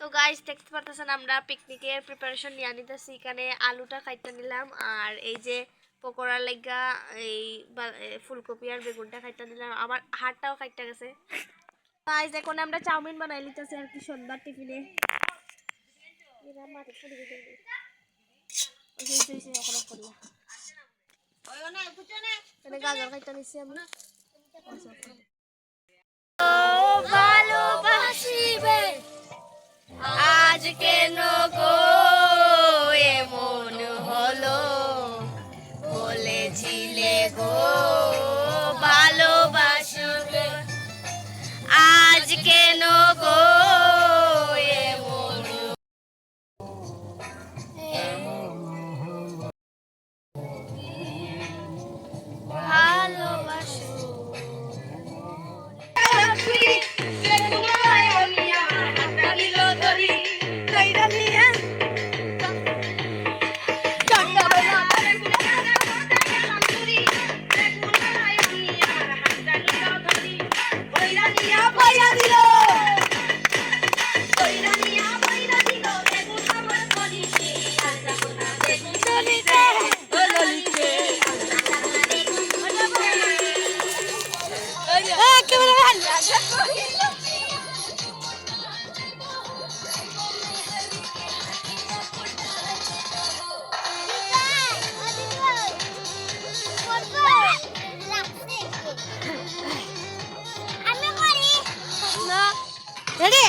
তো গাইস দেখতে পারতেছেন আমরা পিকনিকের প্রিপারেশন নিয়ে নিতেছি। এখানে আলুটা কাটতে নিলাম আর এই যে পকোড়ার লাগা এই ফুলকপি আর বেগুনটা কাটতে নিলাম। আমার হাতটাও কাটতে গেছে। গাইস এখন আমরা চাউমিন বানাই নিতেছি আর কি সন্ধ্যার টিফিনে। গাজর কাটতে নিচ্ছি আমরা। ভালোবাসিবে আজ কেন গো এমন হলো, বলেছিলে গো ভালোবাসবে আজ কেন গো এমন ভালোবাসো। Ready?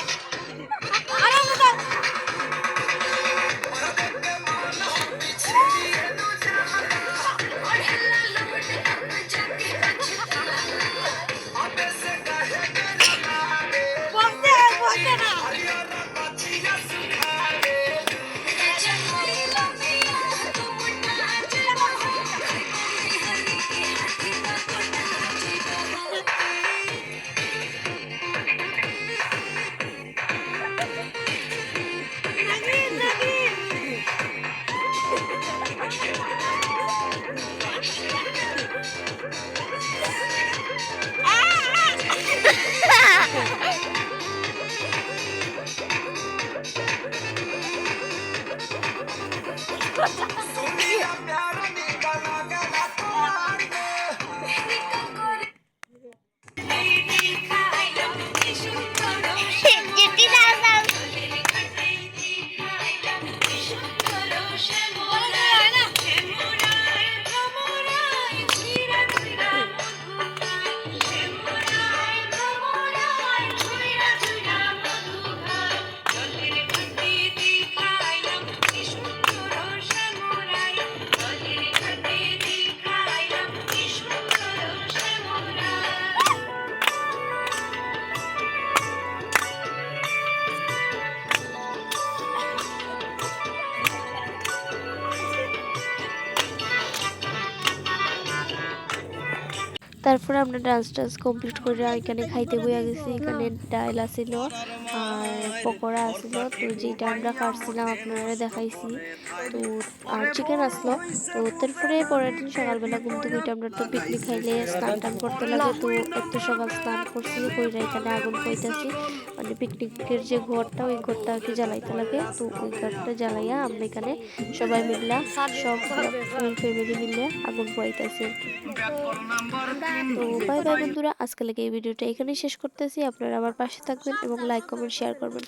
তারপরে আমরা ডান্স কমপ্লিট করে এখানে খাইতে বইয়া গেছি। এখানে ডাল আসিল আর পকোড়া আসিল, তো যেটা আমরা কাটছিলাম আপনারা দেখাইছি। তো আর চিকেন আসলো। তো তারপরে পরের দিন সকালবেলা ঘুম থেকে উঠে আমরা তো পিকনিক খাইলে স্নান টান করতে লাগে। তো এত সকাল স্নান করছি কইরা এখানে আগুন পাইতেছি, মানে পিকনিকের যে ঘরটা ওই ঘরটা আর কি জ্বালাইতে লাগে। তো ওই ঘরটা জ্বালাইয়া আমরা এখানে সবাই মিললা সব ফুল ফ্যামিলি মিলে আগুন পাইতেছি। তো বাই বাই বন্ধুরা, আজকে লাগে এই ভিডিওটা এখানেই শেষ করতেছি। আপনারা আমার পাশে থাকবেন এবং লাইক কমেন্ট শেয়ার করবেন।